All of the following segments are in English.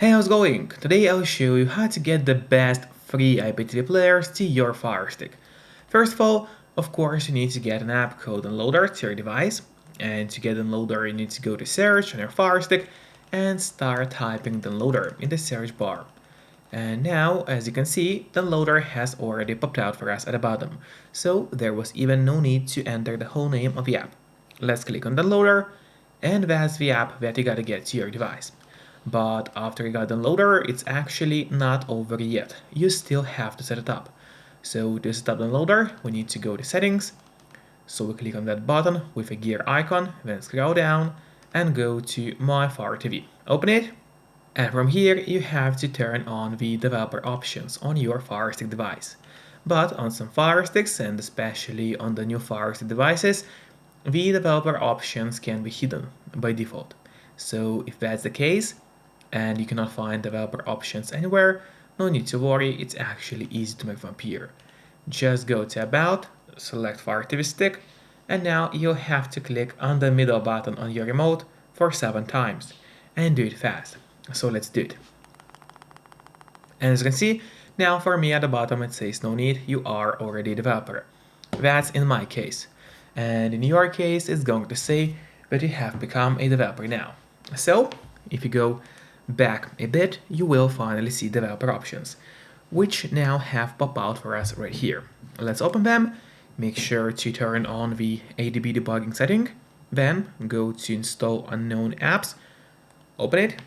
Hey, how's it going? Today I'll show you how to get the best free IPTV players to your Firestick. First of all, of course, you need to get an app called Downloader to your device. And to get Downloader, you need to go to search on your Firestick and start typing Downloader in the search bar. And now, as you can see, Downloader has already popped out for us at the bottom. So there was even no need to enter the whole name of the app. Let's click on Downloader, and that's the app that you gotta get to your device. But after you got the Downloader, it's actually not over yet. You still have to set it up. So to set up the Downloader, we need to go to Settings. So we click on that button with a gear icon, then scroll down and go to My Fire TV. Open it. And from here, you have to turn on the developer options on your Firestick device. But on some Firesticks, and especially on the new Firestick devices, the developer options can be hidden by default. So if that's the case, and you cannot find developer options anywhere, no need to worry, it's actually easy to make them appear. Just go to About, select Fire TV Stick, and now you'll have to click on the middle button on your remote for 7 times, and do it fast. So let's do it. And as you can see, now for me at the bottom it says no need, you are already a developer. That's in my case. And in your case, it's going to say that you have become a developer now. So, if you go back a bit, you will finally see developer options, which now have popped out for us right here. Let's open them, make sure to turn on the ADB debugging setting, then go to install unknown apps, open it.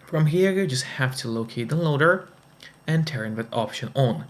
From here, you just have to locate the loader and turn that option on.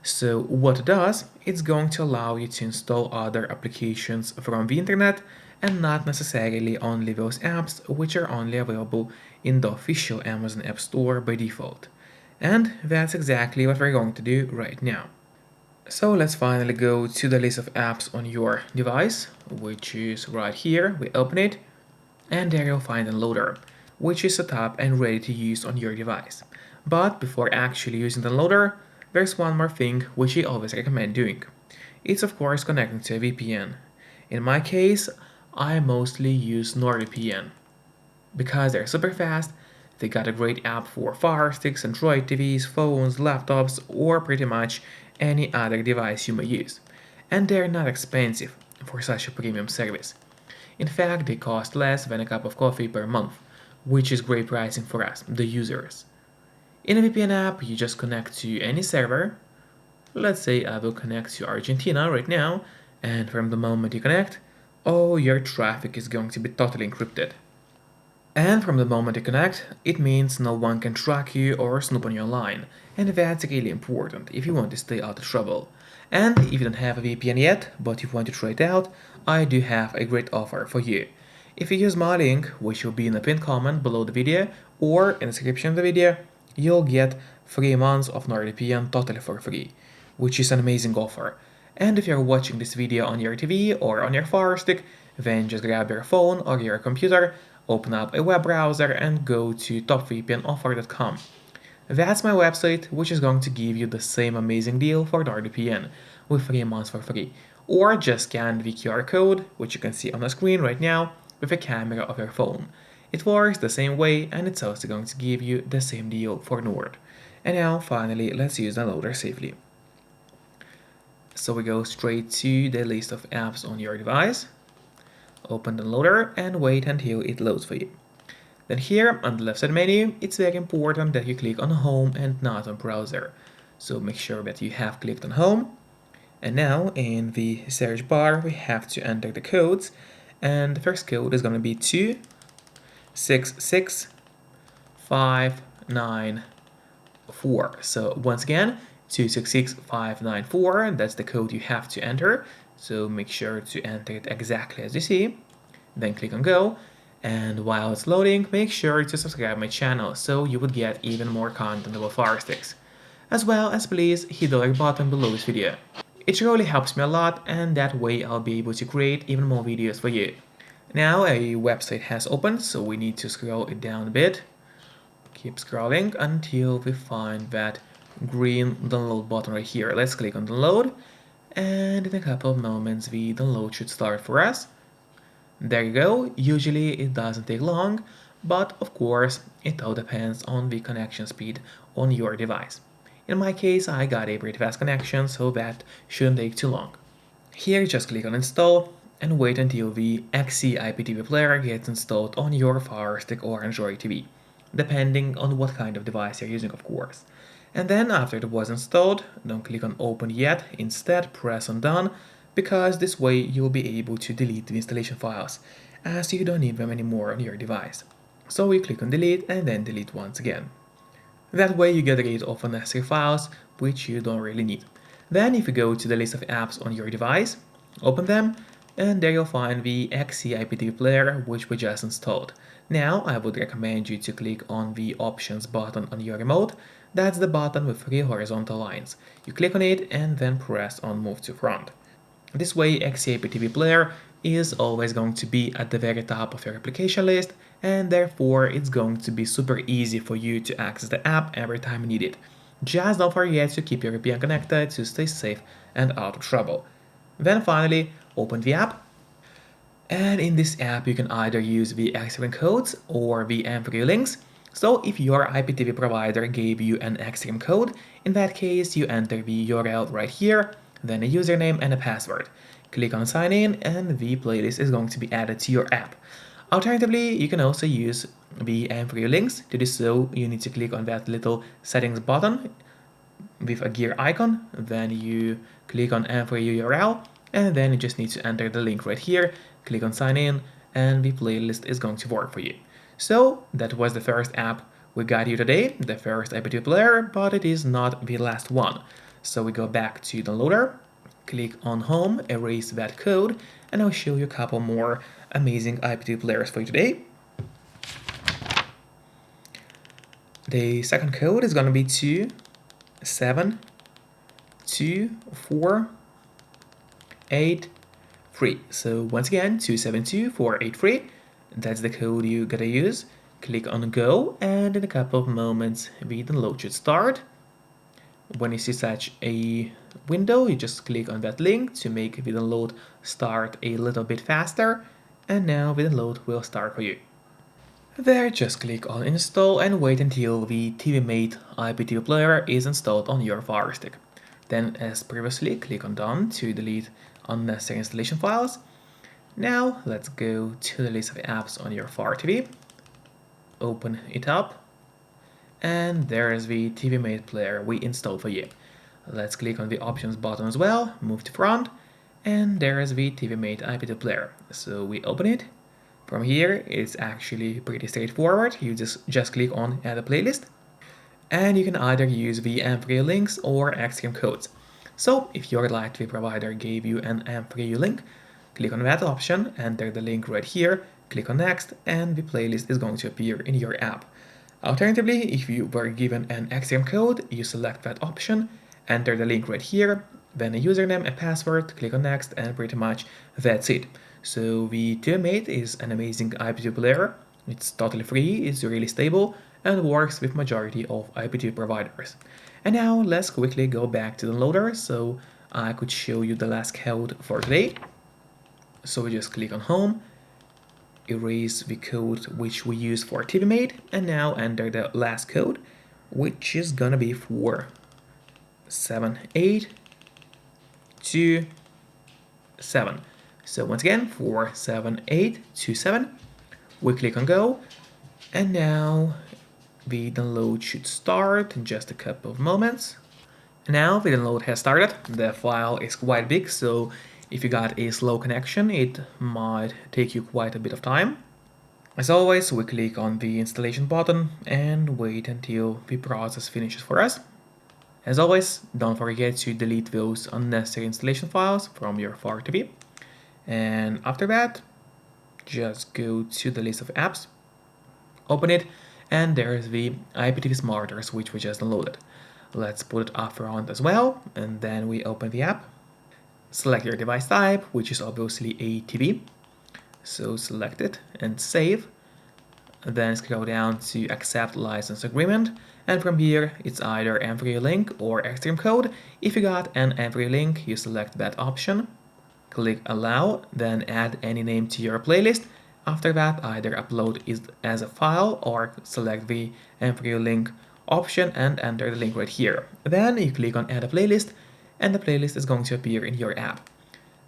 So what it does, it's going to allow you to install other applications from the internet and not necessarily only those apps which are only available in the official Amazon App Store by default. And that's exactly what we're going to do right now. So let's finally go to the list of apps on your device, which is right here. We open it, and there you'll find a loader, which is set up and ready to use on your device. But before actually using the loader, there's one more thing which I always recommend doing. It's of course connecting to a VPN. In my case, I mostly use NordVPN because they're super fast. They got a great app for Fire Sticks, Android TVs, phones, laptops, or pretty much any other device you may use. And they're not expensive for such a premium service. In fact, they cost less than a cup of coffee per month, which is great pricing for us, the users. In a VPN app, you just connect to any server. Let's say I will connect to Argentina right now, and from the moment you connect, all your traffic is going to be totally encrypted. And from the moment you connect, it means no one can track you or snoop on your line, and that's really important if you want to stay out of trouble. And if you don't have a VPN yet, but you want to try it out, I do have a great offer for you. If you use my link, which will be in the pinned comment below the video or in the description of the video, you'll get 3 months of NordVPN totally for free, which is an amazing offer. And if you're watching this video on your TV or on your Fire Stick, then just grab your phone or your computer, open up a web browser and go to topvpnoffer.com. That's my website, which is going to give you the same amazing deal for NordVPN with 3 months for free. Or just scan the QR code, which you can see on the screen right now, with a camera of your phone. It works the same way, and it's also going to give you the same deal for Nord. And now, finally, let's use the loader safely. So we go straight to the list of apps on your device, open the loader, and wait until it loads for you. Then here, on the left side menu, it's very important that you click on Home and not on Browser. So make sure that you have clicked on Home. And now, in the search bar, we have to enter the codes, and the first code is going to be 266594. So once again, 266594, that's the code you have to enter. So make sure to enter it exactly as you see. Then click on Go. And while it's loading, make sure to subscribe my channel so you would get even more content about Fire Sticks. As well as please hit the like button below this video. It really helps me a lot, and that way I'll be able to create even more videos for you. Now a website has opened, so we need to scroll it down a bit. Keep scrolling until we find that green download button right here. Let's click on download, and in a couple of moments the download should start for us. There you go. Usually it doesn't take long, but of course it all depends on the connection speed on your device. In my case, I got a pretty fast connection, so that shouldn't take too long. Here just click on install and wait until the XCIPTV player gets installed on your Firestick or Android TV, depending on what kind of device you're using, of course. And then after it was installed, don't click on open yet, instead press on done, because this way you'll be able to delete the installation files, as you don't need them anymore on your device. So we click on delete and then delete once again. That way you get rid of unnecessary files which you don't really need. Then if you go to the list of apps on your device, open them, and there you'll find the XCIPTV player which we just installed. Now I would recommend you to click on the options button on your remote. That's the button with 3 horizontal lines. You click on it and then press on move to front. This way XCIPTV player is always going to be at the very top of your application list, and therefore it's going to be super easy for you to access the app every time you need it. Just don't forget to keep your VPN connected to stay safe and out of trouble. Then finally, open the app, and in this app you can either use the Xstream codes or the M3 links. So if your IPTV provider gave you an Xstream code, in that case you enter the URL right here, then a username and a password. Click on sign in and the playlist is going to be added to your app. Alternatively, you can also use the M3 links. To do so, you need to click on that little settings button with a gear icon, then you click on M3 URL, and then you just need to enter the link right here, click on sign in, and the playlist is going to work for you. So that was the first app we got you today, the first IPTV player, but it is not the last one. So we go back to downloader, click on home, erase that code, and I'll show you a couple more amazing IPTV players for you today. The second code is going to be 2724883. So once again, 2724883. That's the code you gotta use. Click on go, and in a couple of moments the download should start. When you see such a window, you just click on that link to make the download start a little bit faster, and now the download will start for you. There, just click on install and wait until the TiviMate IPTV player is installed on your Firestick. Then, as previously, click on done to delete unnecessary installation files. Now let's go to the list of apps on your Fire TV. Open it up, and there's the TiviMate player we installed for you. Let's click on the options button as well, move to front, and there's the TiviMate IPTV player. So we open it. From here, it's actually pretty straightforward. You just click on add a playlist, and you can either use the M3 links or Xstream codes. So if your live TV provider gave you an M3 link, click on that option, enter the link right here, click on next, and the playlist is going to appear in your app. Alternatively, if you were given an Xstream code, you select that option, enter the link right here, then a username, a password, click on next, and pretty much that's it. So the TiviMate is an amazing IPTV player. It's totally free, it's really stable, and works with majority of IPTV providers. And now let's quickly go back to the loader so I could show you the last code for today. So we just click on home, erase the code which we used for TiviMate, and now enter the last code, which is gonna be 47827. So once again, 47827. We click on go, and now the download should start in just a couple of moments. Now the download has started. The file is quite big, so if you got a slow connection, it might take you quite a bit of time. As always, we click on the installation button and wait until the process finishes for us. As always, don't forget to delete those unnecessary installation files from your Fire TV. And after that, just go to the list of apps, open it, and there's the IPTV Smarters which we just downloaded. Let's put it up front as well, and then we open the app. Select your device type, which is obviously a TV. So select it and save. Then scroll down to accept license agreement, and from here it's either M3 link or Xstream code. If you got an M3 link, you select that option. Click allow, then add any name to your playlist. After that, either upload it as a file or select the MP3 link option and enter the link right here. Then you click on add a playlist and the playlist is going to appear in your app.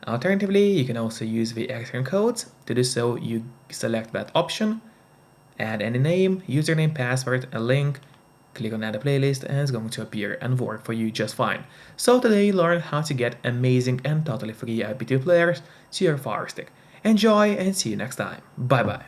Alternatively, you can also use the extern codes. To do so, you select that option, add any name, username, password, a link, click on add a playlist and it's going to appear and work for you just fine. So today you learned how to get amazing and totally free IPTV players to your Firestick. Enjoy and see you next time. Bye bye.